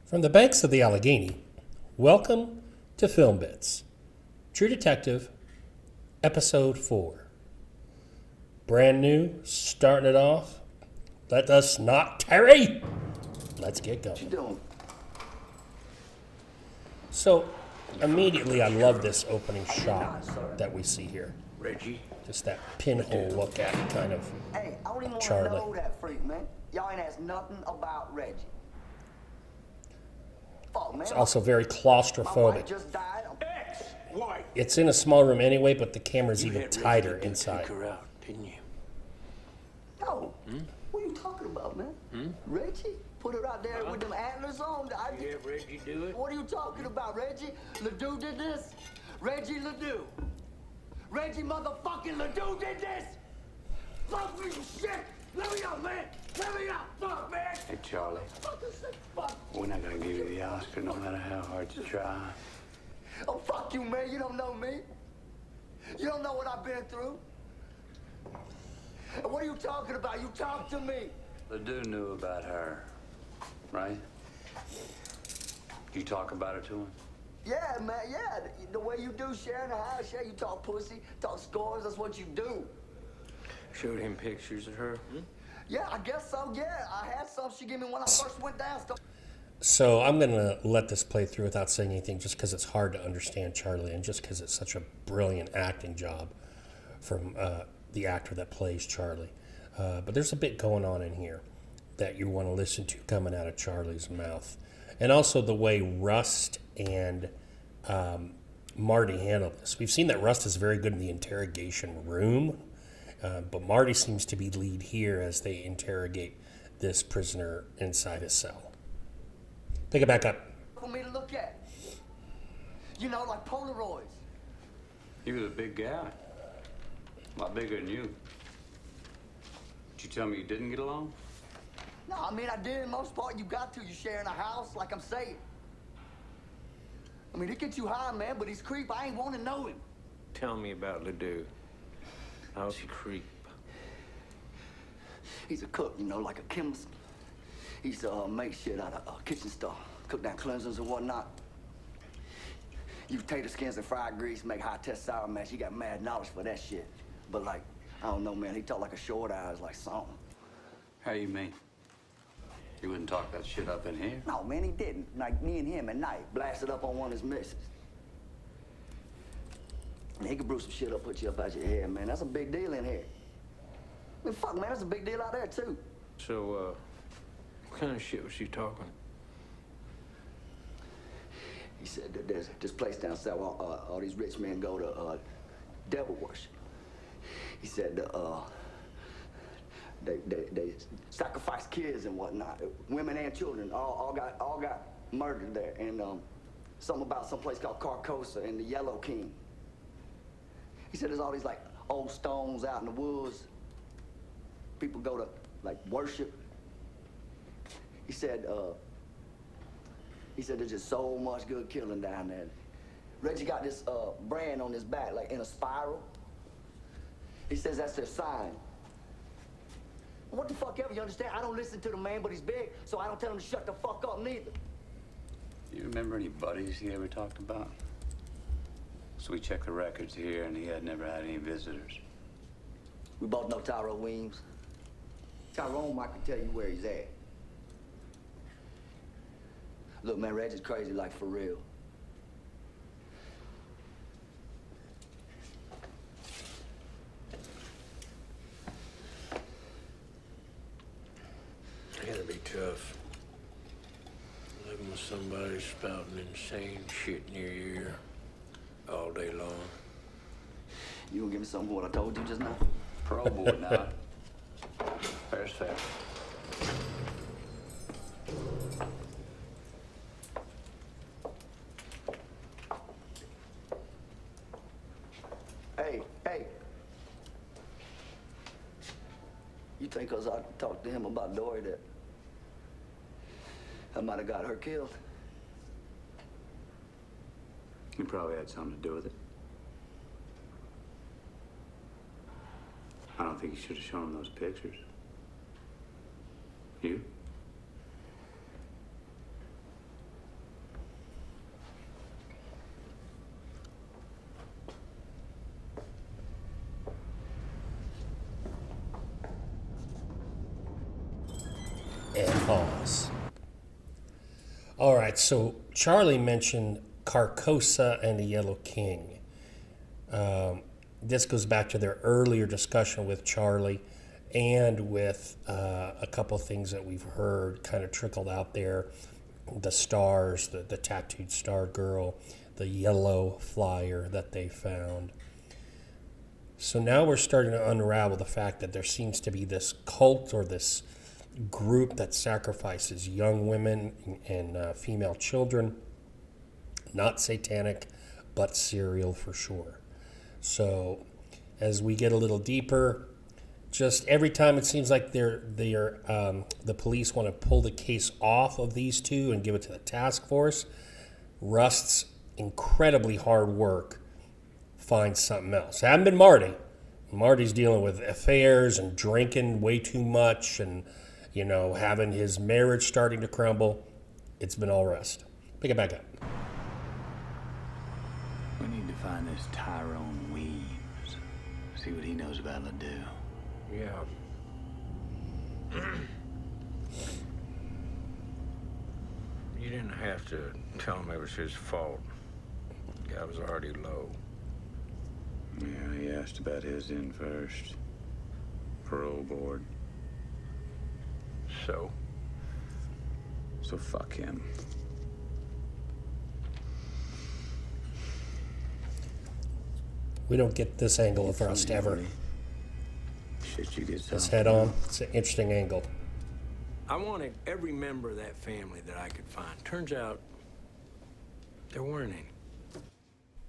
From the banks of the Allegheny, welcome to Film Bits. True Detective, Episode 4. Brand new, starting it off. Let us not tarry. Let's get going. What you doing? So, immediately I love this opening shot that we see here. Reggie? Just that pinhole look at kind of Hey, I don't even want to Charlie. know that freak, man. Y'all ain't asked nothing about Reggie. Fuck, man. It's also very My wife claustrophobic. just died. Ex-wife. It's in a small room anyway, but the camera's You even had Reggie tighter to inside. Take her out, didn't you? No. What are you talking about, man? Reggie? Put her out there with them antlers on. You have Reggie do it? What are you talking about, Reggie? Ledoux did this? Reggie Ledoux. Reggie motherfucking Ledoux did this? Fuck me, shit! Let me out, man! Let me out! Fuck, man! Hey, Charlie, Fucking sick, fuck. we're not gonna give you the Oscar no matter how hard you try. Oh, fuck you, man. You don't know me. You don't know what I've been through. And what are you talking about? You talk to me. Ledoux knew about her, right? You talk about her to him? Yeah, man, yeah. The way you do sharing the house, yeah, you talk pussy, talk scores, that's what you do. Showed him pictures of her. Yeah, I guess so, yeah. I had some she gave me when I first went down. So I'm going to let this play through without saying anything just because it's hard to understand Charlie and just because it's such a brilliant acting job from the actor that plays Charlie. But there's a bit going on in here that you want to listen to coming out of Charlie's mouth. And also the way Rust and Marty handle this. We've seen that Rust is very good in the interrogation room, but Marty seems to be lead here as they interrogate this prisoner inside his cell. Pick it back up. For me to look at. You know, like Polaroids. He was a big guy. A lot bigger than you. Did you tell me you didn't get along? No, I mean, I did in most part. You got to. You sharing a house, like I'm saying. I mean, it gets you high, man, but he's creep. I ain't want to know him. Tell me about Ledoux. How's he creep? He's a cook, you know, like a chemist. He used to make shit out of kitchen stuff, cook down cleansers and whatnot. Use tater skins and fried grease, make high-test sour mash. He got mad knowledge for that shit. But like, I don't know, man, he talked like a short eyes, like something. How you mean? You wouldn't talk that shit up in here? No, man, he didn't. Like me and him at night, blasted up on one of his misses. And he could brew some shit up, put you up out your head, man. That's a big deal in here. I mean, fuck, man, that's a big deal out there, too. So, what kind of shit was she talking? He said that there's this place down south where all these rich men go to devil worship. He said they sacrifice kids and whatnot, women and children all got murdered there, and something about some place called Carcosa and the Yellow King. He said there's all these like old stones out in the woods. People go to like worship. He said there's just so much good killing down there. Reggie got this brand on his back, like in a spiral. He says that's their sign. What the fuck ever, you understand? I don't listen to the man, but he's big, so I don't tell him to shut the fuck up neither. You remember any buddies he ever talked about? So we checked the records here, and he had never had any visitors. We both know Tyrone Weems. Tyrone might can tell you where he's at. Look, man, Reggie's crazy, like, for real. It'll be tough. Living with somebody spouting insane shit near your ear all day long. You gonna give me something for what I told you just now? Pro boy now. Fair's fair. Hey. You think 'cause I talked to him about Dory that I might have got her killed? You probably had something to do with it. I don't think you should have shown him those pictures. You? And pause. All right, so Charlie mentioned Carcosa and the Yellow King. This goes back to their earlier discussion with Charlie and with a couple things that we've heard kind of trickled out there. The stars, the tattooed star girl, the yellow flyer that they found. So now we're starting to unravel the fact that there seems to be this cult or this group that sacrifices young women and female children. Not satanic, but serial for sure. So as we get a little deeper, just every time it seems like the police want to pull the case off of these two and give it to the task force, Rust's incredibly hard work finds something else. It hasn't been Marty. Marty's dealing with affairs and drinking way too much and, having his marriage starting to crumble. It's been all Rust. Pick it back up. We need to find this Tyrone Weems. See what he knows about Ledoux. Yeah. You didn't have to tell him it was his fault. The guy was already low. Yeah, he asked about his in first. Parole board. So? So fuck him. We don't get this angle of Rust ever. Shit, you get This head on. It's an interesting angle. I wanted every member of that family that I could find. Turns out there weren't any.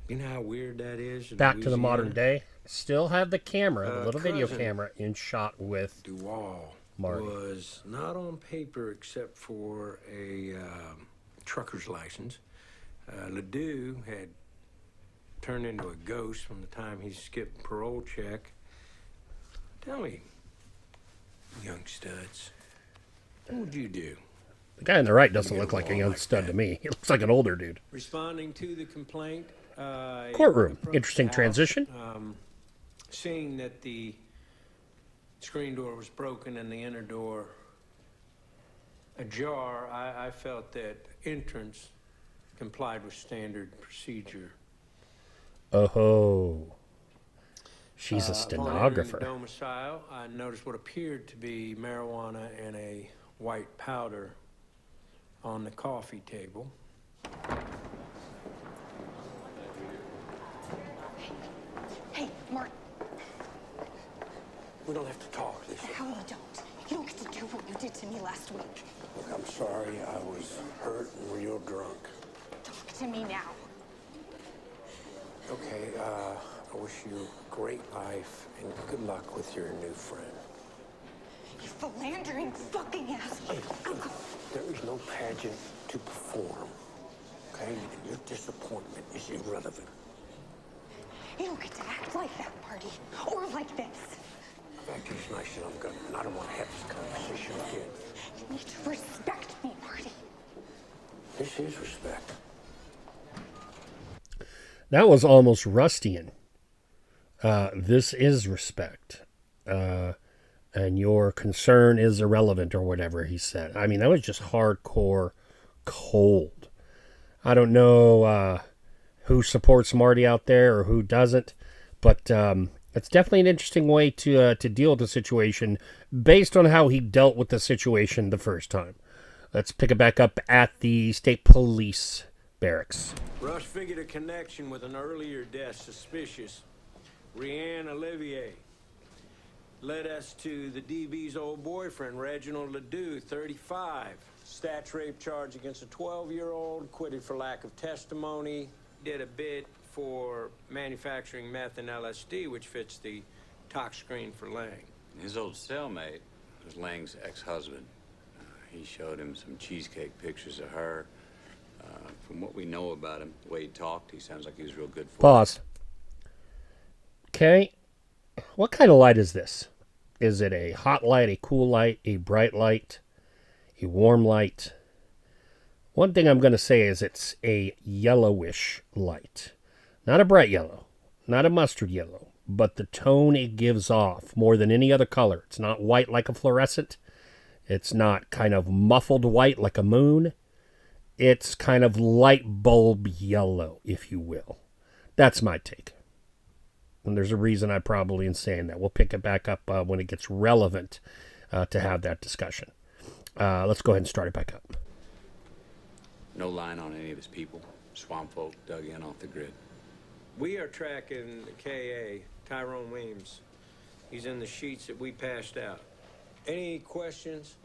You know how weird that is? Back to the modern day. Still have the camera, the little video cousin camera, in shot with Duval Marty. was not on paper except for a trucker's license. Ledoux had turned into a ghost from the time he skipped parole check. Tell me, young studs, what would you do? The guy on the right doesn't look like a along young like stud that? to me. He looks like an older dude. Responding to the complaint. Courtroom. approached Interesting the house, transition. Seeing that the screen door was broken and the inner door ajar, I felt that entrance complied with standard procedure. Oh. She's a Upon entering stenographer. the domicile, I noticed what appeared to be marijuana and a white powder on the coffee table. Hey, Mark. We don't have to talk, Lisa. Hell, you don't. You don't get to do what you did to me last week. Look, I'm sorry. I was hurt and real drunk. Talk to me now. Okay, I wish you great life and good luck with your new friend. You philandering fucking asshole. There is no pageant to perform, okay? And your disappointment is irrelevant. You don't get to act like that, Marty. Or like this. I've acted as nice as I'm gonna, and I don't want to have this conversation again. You need to respect me, Marty. This is respect. That was almost Rustian. This is respect. And your concern is irrelevant or whatever he said. I mean, that was just hardcore cold. I don't know who supports Marty out there or who doesn't, but it's definitely an interesting way to deal with the situation based on how he dealt with the situation the first time. Let's pick it back up at the state police barracks. Rush figured a connection with an earlier death suspicious. Rianne Olivier led us to the DB's old boyfriend, Reginald Ledoux, 35. Stats rape charge against a 12-year-old, acquitted for lack of testimony. Did a bit for manufacturing meth and LSD, which fits the tox screen for Lang. His old cellmate was Lang's ex-husband. He showed him some cheesecake pictures of her. From what we know about him, the way he talked, he sounds like he was real good for Pause. Okay. What kind of light is this? Is it a hot light, a cool light, a bright light, a warm light? One thing I'm going to say is it's a yellowish light. Not a bright yellow, not a mustard yellow, but the tone it gives off more than any other color. It's not white like a fluorescent. It's not kind of muffled white like a moon. It's kind of light bulb yellow, if you will. That's my take. And there's a reason I probably am saying that. We'll pick it back up when it gets relevant to have that discussion. Let's go ahead and start it back up. No line on any of his people. Swamp folk dug in off the grid. We are tracking the KA, Tyrone Weems. He's in the sheets that we passed out. Any questions?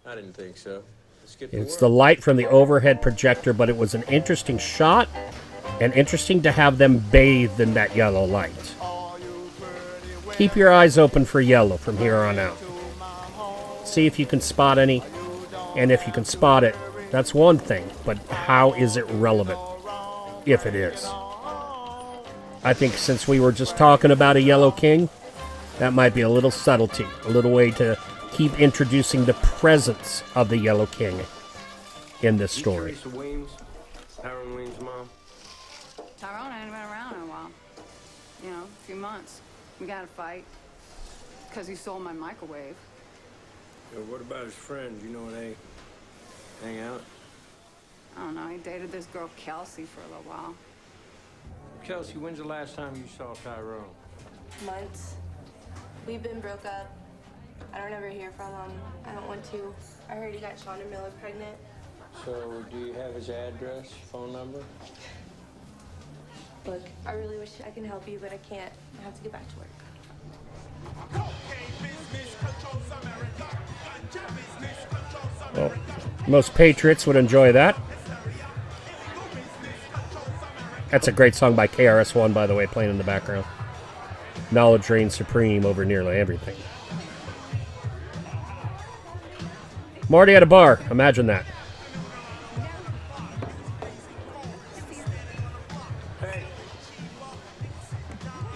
I didn't think so. Let's get to It's work. the light from the overhead projector, but it was an interesting shot and interesting to have them bathed in that yellow light. Keep your eyes open for yellow from here on out. See if you can spot any, and if you can spot it, that's one thing, but how is it relevant, if it is? I think since we were just talking about a Yellow King, that might be a little subtlety, a little way to keep introducing the presence of the Yellow King in this story. Teresa Weems, Tyrone Weems' mom. Tyrone ain't been around in a while. You know, a few months. We got a fight because he stole my microwave. What about his friends? You know they hang out? I don't know, he dated this girl Kelsey for a little while. Kelsey, when's the last time you saw Tyrone? Months. We've been broke up. I don't ever hear from him. I don't want to. I heard he got Shonda Miller pregnant. So, do you have his address, phone number? Look, I really wish I can help you, but I can't. I have to get back to work. Well, most patriots would enjoy that. That's a great song by KRS-One, by the way, playing in the background. Knowledge reigns supreme over nearly everything. Marty at a bar. Imagine that. Hey.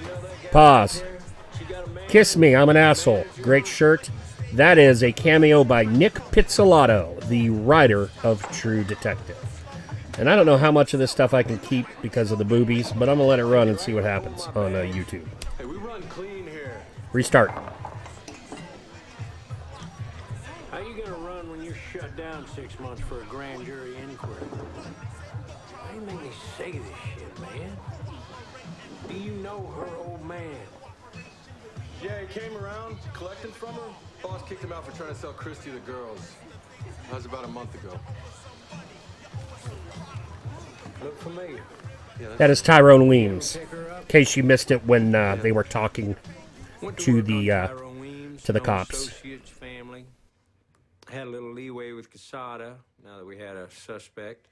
You know that guy Pause. there? She got a man. Kiss Me, I'm an Asshole. Great shirt. That is a cameo by Nick Pizzolatto, the writer of True Detective. And I don't know how much of this stuff I can keep because of the boobies, but I'm going to let it run and see what happens on YouTube. Hey, we run clean here. Restart. How you gonna run when you're shut down 6 months for a grand jury inquiry? Why do you make me say this shit, man? Do you know her old man? Yeah, he came around collecting from her. Boss kicked him out for trying to sell Christy to girls. That was about a month ago. Look familiar. That is Tyrone Weems. In case you missed it when they were talking Went to work the on Tyrone Weems, to the known cops. associates, family. Had a little leeway with Casada now that we had a suspect.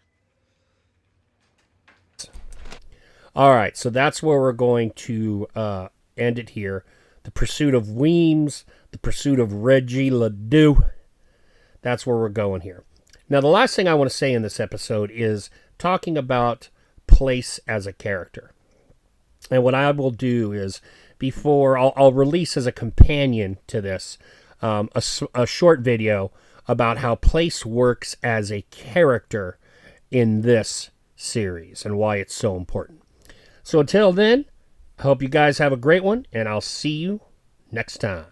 All right, so that's where we're going to end it here. The Pursuit of Weems, The Pursuit of Reggie Ledoux. That's where we're going here. Now, the last thing I want to say in this episode is talking about Place as a character. And what I will do is, before I'll release as a companion to this a short video about how Place works as a character in this series and why it's so important. So until then, I hope you guys have a great one, and I'll see you next time.